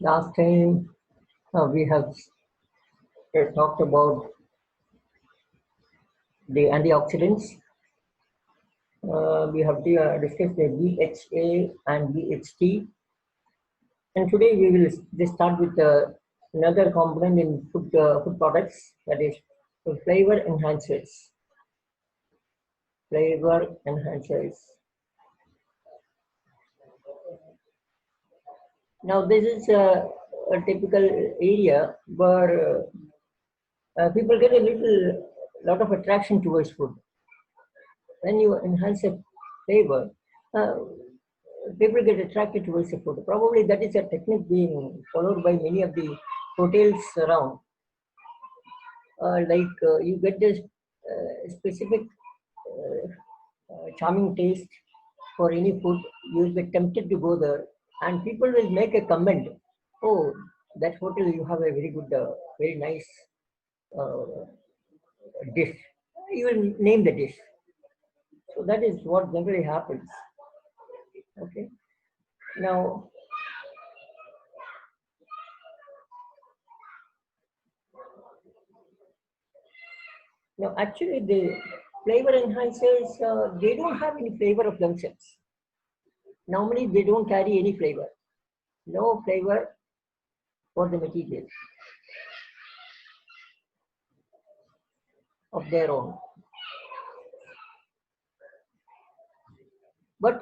Last time we have talked about the antioxidants. We have discussed the DHA and DHT, and today we will just start with another component in food products, that is flavor enhancers. Flavor enhancers. Now this is a typical area where people get a lot of attraction towards food. When you enhance a flavor, uh, people get attracted towards the food. Probably that is a technique being followed by many of the hotels around. You get this specific charming taste for any food, you will be tempted to go there, and people will make a comment. Oh, that hotel you have a very good, very nice uh, dish. You will name the dish. So that is what generally happens. Okay. Now, actually, the flavor enhancers, they don't have any flavor of themselves. Normally, they don't carry any flavor. No flavor for the material of their own. But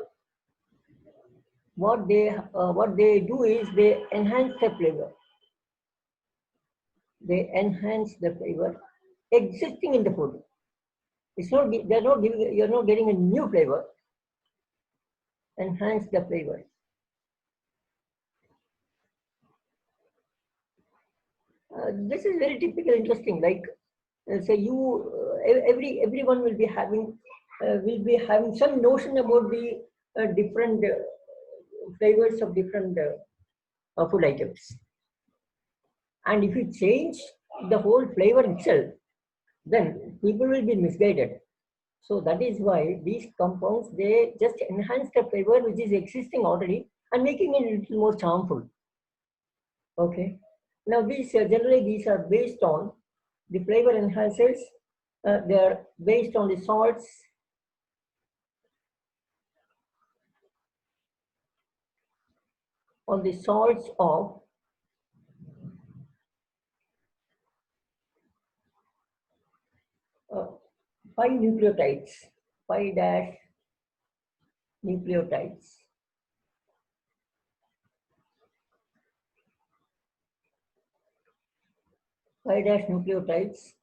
what they do is they enhance the flavor. They enhance the flavor existing in the food. It's not they're not giving you're not getting a new flavor. Enhance the flavor. This is very typical, interesting. Like say everyone will be having some notion about the different flavors of different food items. And if you change the whole flavor itself, then people will be misguided. So that is why these compounds, they just enhance the flavor which is existing already and making it a little more charmful. Okay. Now generally these are based on the flavor enhancers. They are based on the salts, of 5 nucleotides, 5 dash nucleotides. 5 dash nucleotides.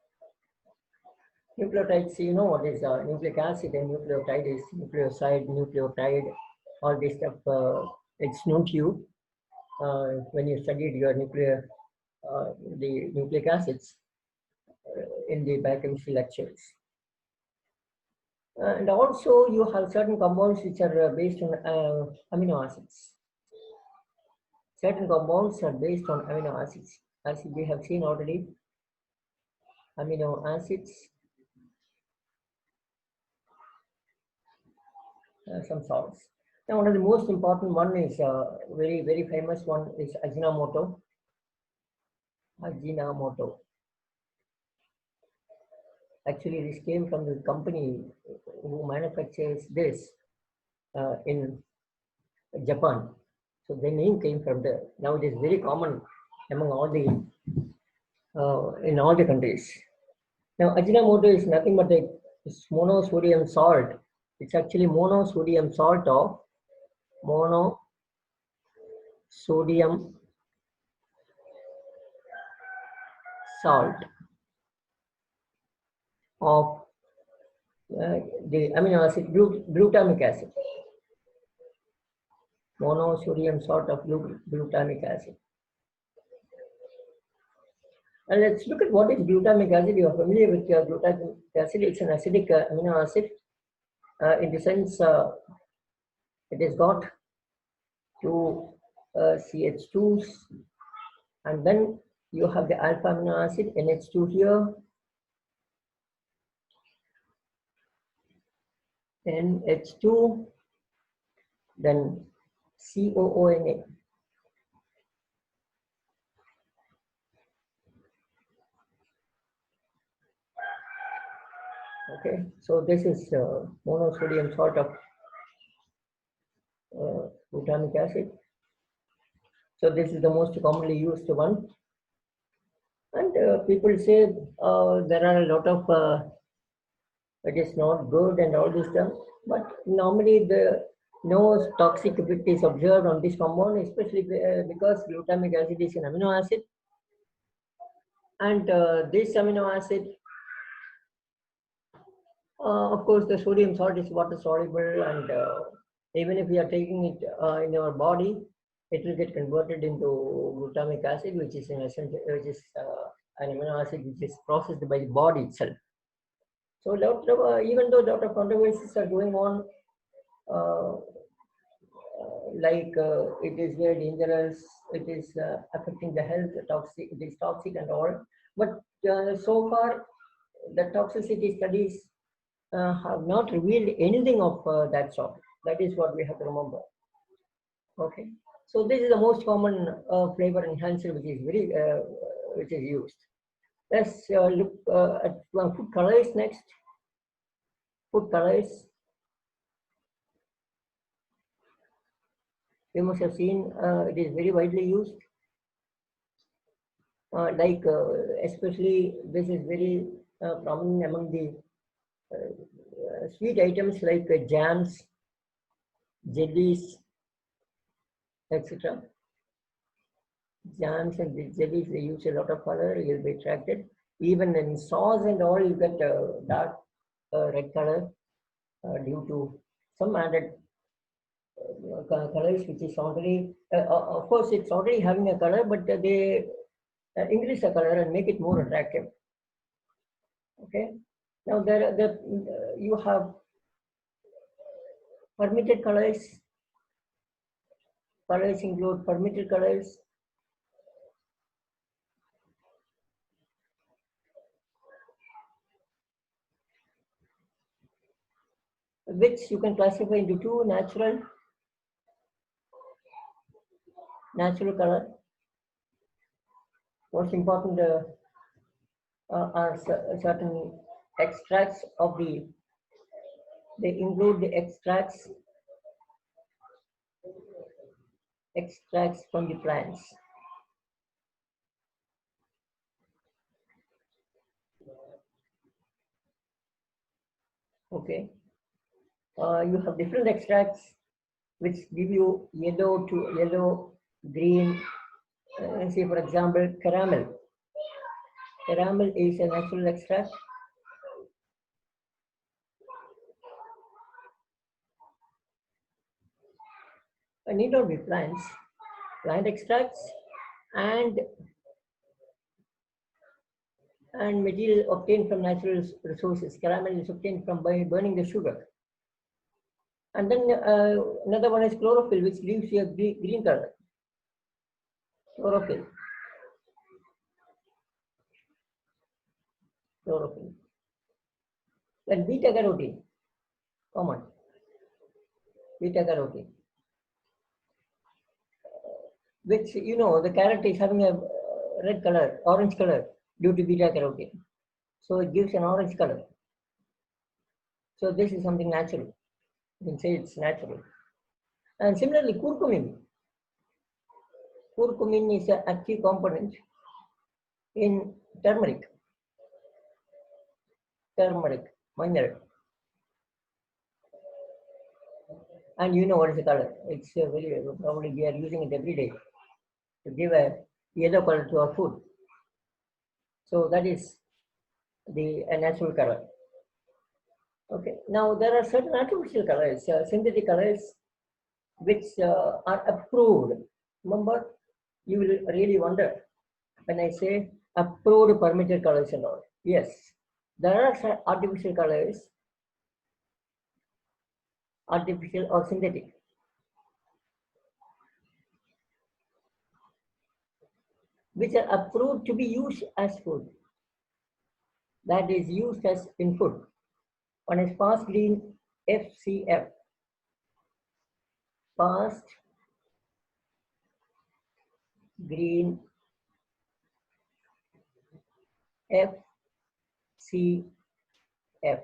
Nucleotides, you know what is nucleic acid, and nucleotide is nucleoside, nucleotide, all this stuff. It's known to you when you studied your the nucleic acids in the biochemistry lectures. And also you have certain compounds which are based on amino acids. Certain compounds are based on amino acids. As we have seen already, amino acids, some salts. Now, one of the most important one is very, very famous one is Ajinomoto. Ajinomoto. Actually, this came from the company who manufactures this in Japan. So the name came from there. Now it is very common among all the in all the countries. Now Ajinomoto is nothing but a monosodium salt. It's actually monosodium salt of monosodium salt of the amino acid glutamic acid. Monosodium salt of glutamic acid. And let's look at what is glutamic acid. You are familiar with glutamic acid. It's an acidic amino acid. In the sense, it has got two CH2s, and then you have the alpha amino acid NH2 here, NH2, then COONA. Okay, so this is monosodium salt of glutamic acid. So this is the most commonly used one. And people say there are a lot of it is not good and all this stuff. But normally the no toxic effect is observed on this compound, especially because glutamic acid is an amino acid. And this amino acid, of course, the sodium salt is water soluble, and even if we are taking it in our body, it will get converted into glutamic acid, which is an essential, which is an amino acid which is processed by the body itself. So, even though a lot of controversies are going on, uh, it is very dangerous, it is affecting the health, toxic, it is toxic and all. But so far, the toxicity studies have not revealed anything of that sort. That is what we have to remember. Okay. So this is the most common flavor enhancer which is used. Let's look at food colors next. Food colors. You must have seen it is very widely used. Especially this is very prominent among the sweet items like jams, jellies, etc. Jams and the jellies, they use a lot of color, you'll be attracted. Even in sauce and all, you get dark red color due to some added colors, which is already, of course, it's already having a color, but they increase the color and make it more attractive. Okay. Now you have permitted colors. Colors include permitted colors, which you can classify into two: natural color. What's important are certain extracts of they include the extracts from the plants. Okay. You have different extracts which give you yellow, green. Say for example, caramel. Caramel is a natural extract. Need not be plant extracts and material obtained from natural resources. Caramel is obtained from by burning the sugar. And then another one is chlorophyll, which gives you a green color. Chlorophyll. Then beta carotene, common. Beta carotene, which the carrot is having a red color, orange color due to beta carotene. So it gives an orange color. So this is something natural. You can say it's natural. And similarly, curcumin. Curcumin is an active component in turmeric, mineral. And you know what is the color? It's very, probably we are using it every day to give a yellow color to our food. So that is a natural color. Okay. Now there are certain artificial colors, synthetic colors, which are approved. Remember, you will really wonder when I say approved permitted colors and all. Yes, there are artificial colors, artificial or synthetic, which are approved to be used as food. That is used as in food. One is fast green FCF, fast green FCF.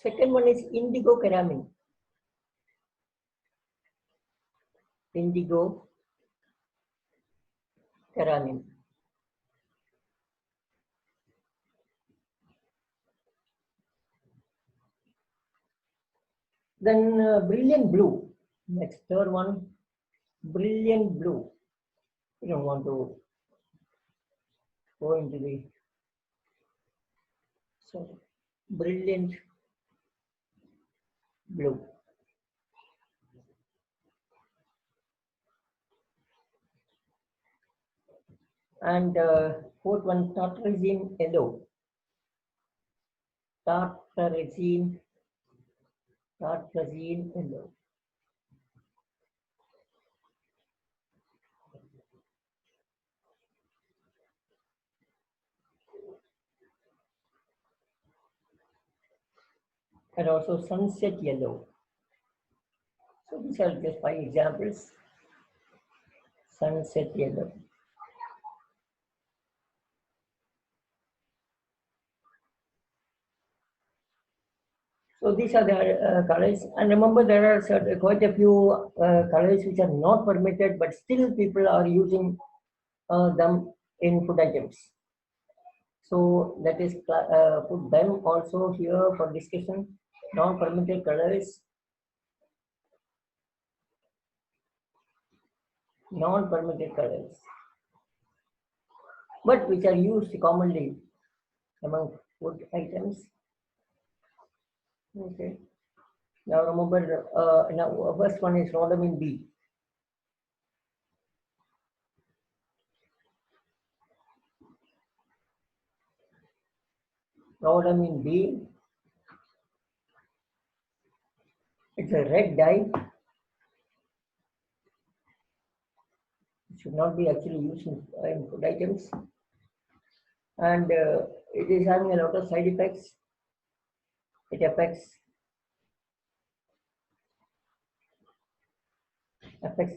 Second one is indigo caramine. Indigo caramine. Then brilliant blue. Next, third one, brilliant blue. You don't want to go into the, so brilliant blue. And fourth one, tartrazine yellow. Tartrazine yellow. And also sunset yellow. So these are just 5 examples. Sunset yellow. So these are the colors, and remember there are quite a few colors which are not permitted, but still people are using them in food items. So that is put them also here for discussion. Non-permitted colors, non-permitted colors, but which are used commonly among food items. Okay. Now remember, now first one is rhodamine B. Rhodamine B. It's a red dye. It should not be actually used in food items. And it is having a lot of side effects. It affects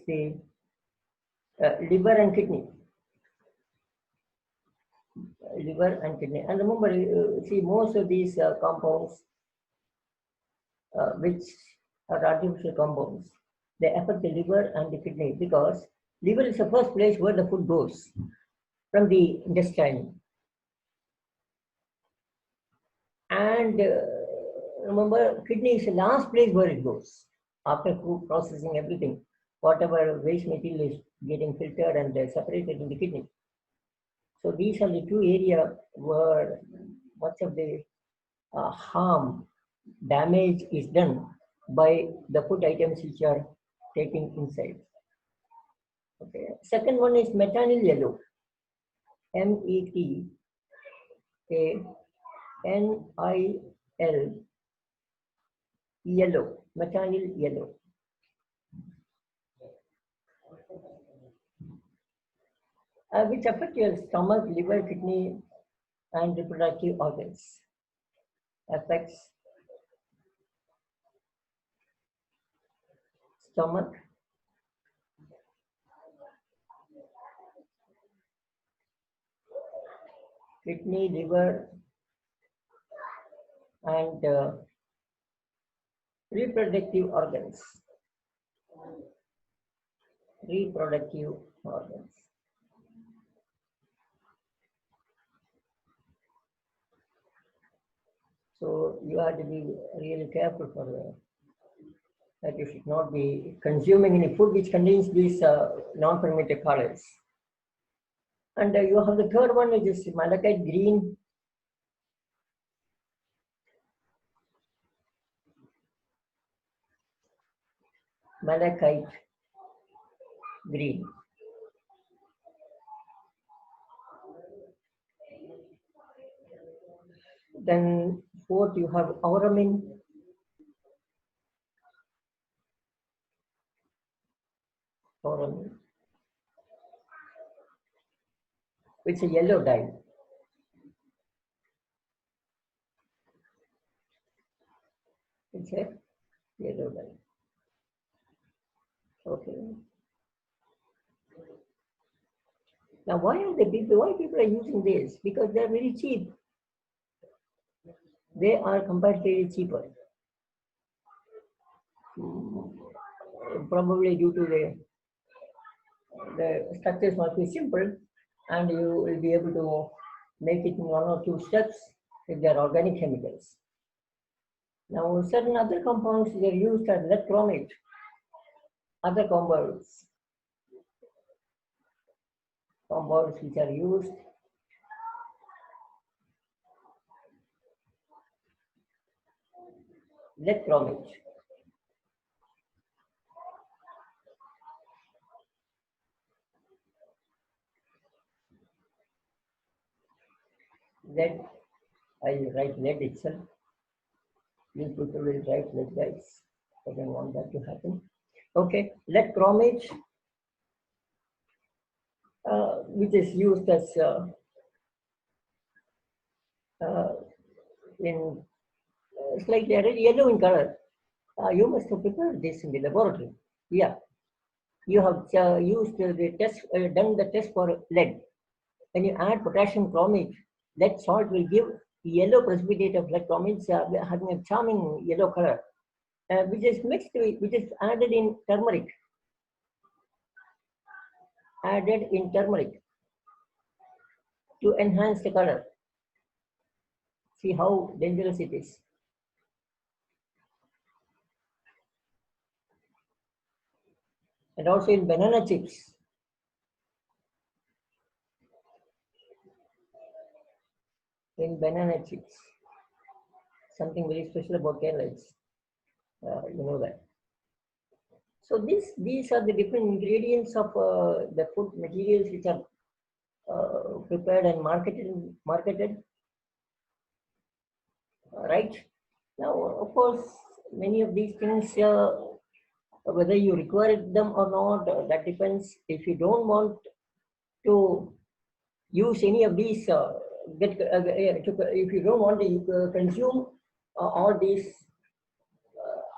the liver and kidney. Liver and kidney. And remember, see, most of these compounds, which are artificial compounds, they affect the liver and the kidney, because liver is the first place where the food goes from the intestine. And remember, kidney is the last place where it goes after food processing everything. Whatever waste material is getting filtered and separated in the kidney. So these are the two areas where much of the harm, damage is done by the food items which are taken inside. Okay. Second one is metanyl yellow. METANIL yellow. Metanyl yellow. Which affect your stomach, liver, kidney, and reproductive organs. Affects stomach, kidney, liver, and reproductive organs. Reproductive organs. So you have to be really careful for that. You should not be consuming any food which contains these non-permitted colors. And you have the third one, which is malachite green. Malachite green. Then fourth, you have auramine. Auramine. It's a yellow dye. It's a yellow dye. Okay. Now, why people are using this? Because they're very cheap. they are comparatively cheaper. Probably due to the structures must be simple, and you will be able to make it in 1 or 2 steps if they are organic chemicals. Now, certain other compounds they are used as lead chromate. Other compounds which are used lead chromate. Lead, I will write lead itself. You people will write lead, guys. I don't want that to happen. Okay, lead chromate, which is used as in slightly yellow in color. You must have prepared this in the laboratory. Yeah, you have used the test, done the test for lead. When you add potassium chromate, lead salt will give yellow precipitate of lead chromate having a charming yellow color, which is mixed with, which is added in turmeric. Added in turmeric to enhance the color. See how dangerous it is. And also in banana chips. In banana chips. Something very special about Kerala. You know that. So these are the different ingredients of the food materials which are prepared and marketed. Right? Now, of course, many of these things, whether you require them or not, that depends. If you don't want to use any of these, if you don't want to consume all these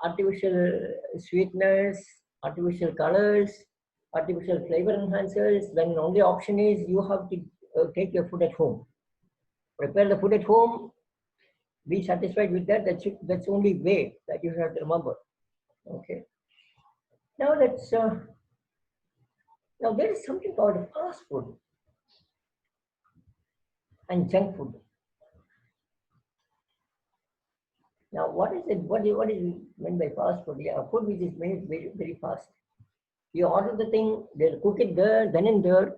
artificial sweeteners, artificial colors, artificial flavor enhancers, then the only option is you have to take your food at home. Prepare the food at home, be satisfied with that. That's the only way that you have to remember. Okay. Now now there is something called fast food and junk food. Now, what is it? What is meant by fast food? Yeah, food which is made very, very fast. You order the thing, they'll cook it there, then and there,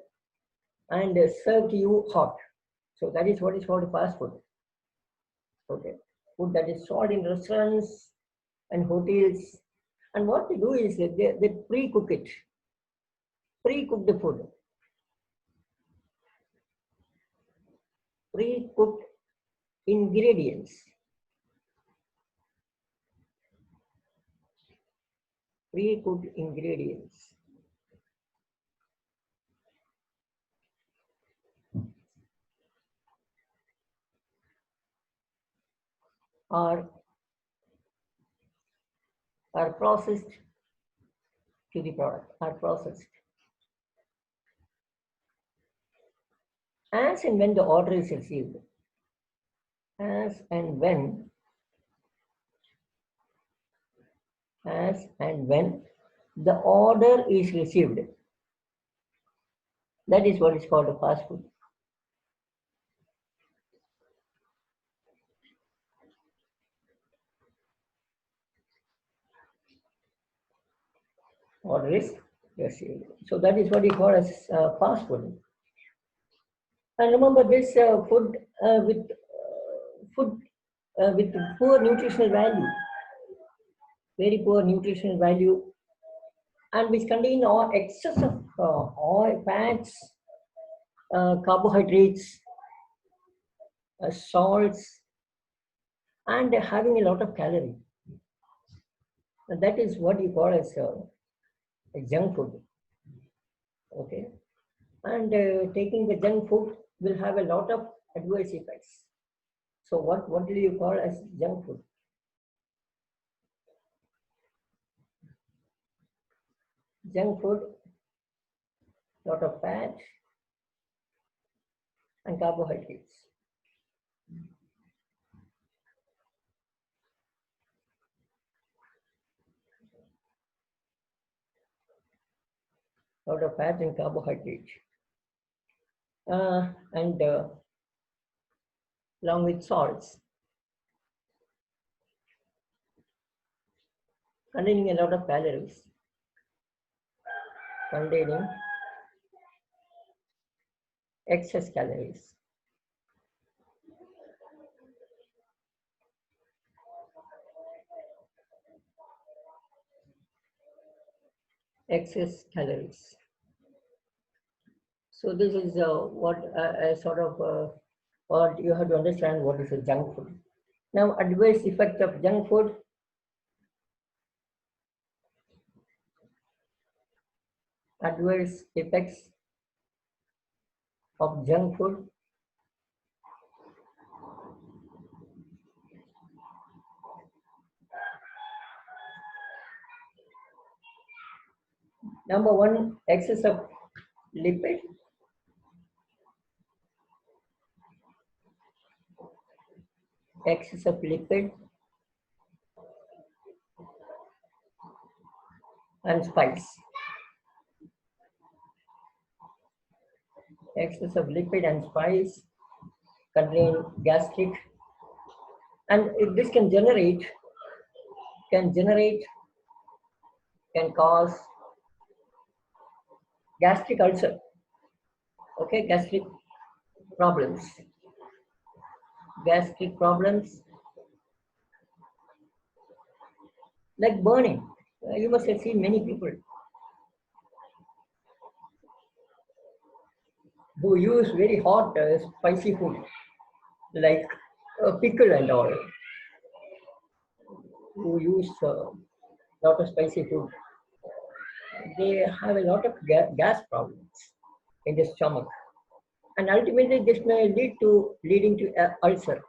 and serve to you hot. So that is what is called fast food. Okay, food that is sold in restaurants and hotels. And what they do is they pre-cook it, pre-cook the food, pre-cooked ingredients. Pre-cooked ingredients. Are processed to the product, are processed. As and when the order is received, as and when the order is received, that is what is called a fast food. Order is received. So that is what you call as fast food. And remember this food with poor nutritional value, very poor nutritional value, and which contain all excess of oil, fats, carbohydrates, salts, and having a lot of calorie. And that is what you call as junk food. Okay, and taking the junk food will have a lot of adverse effects. So what do you call as junk food? Junk food, lot of fat and carbohydrates. lot of fat and carbohydrate. And along with salts, containing a lot of calories, containing excess calories. Excess calories. So this is what sort of what you have to understand what is a junk food. Now, adverse effect of junk food. Adverse effects of junk food. Number one, excess of lipid. Excess of lipid and spice. Excess of lipid and spice contain gastric, and this can cause gastric ulcer. Okay, gastric problems. Gastric problems like burning. You must have seen many people who use very hot, spicy food like pickle and all. Who use lot of spicy food, they have a lot of gas problems in the stomach, and ultimately this may leading to ulcer.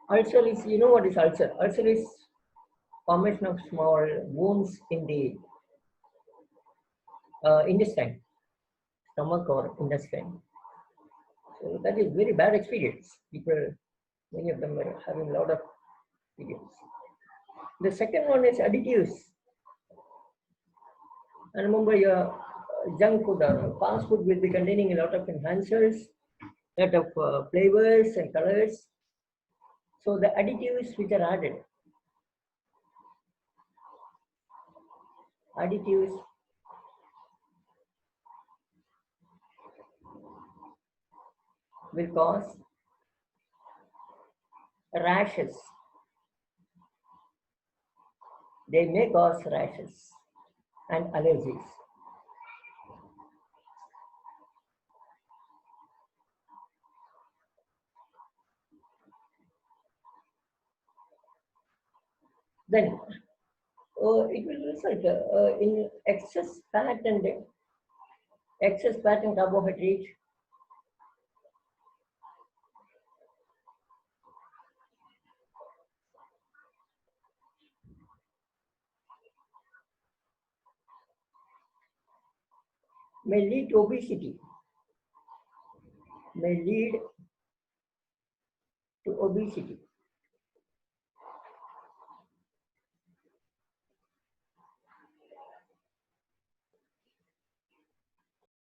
Ulcer is, you know what is ulcer? Ulcer is formation of small wounds in the intestine, stomach or intestine. So that is very bad experience. People, many of them are having a lot of experience. The second one is additives. And remember, your junk food or fast food will be containing a lot of enhancers, a lot of flavors and colors. So the additives which are additives will cause rashes. They may cause rashes and allergies. Then it will result in excess fat and carbohydrate. May lead to obesity. May lead to obesity.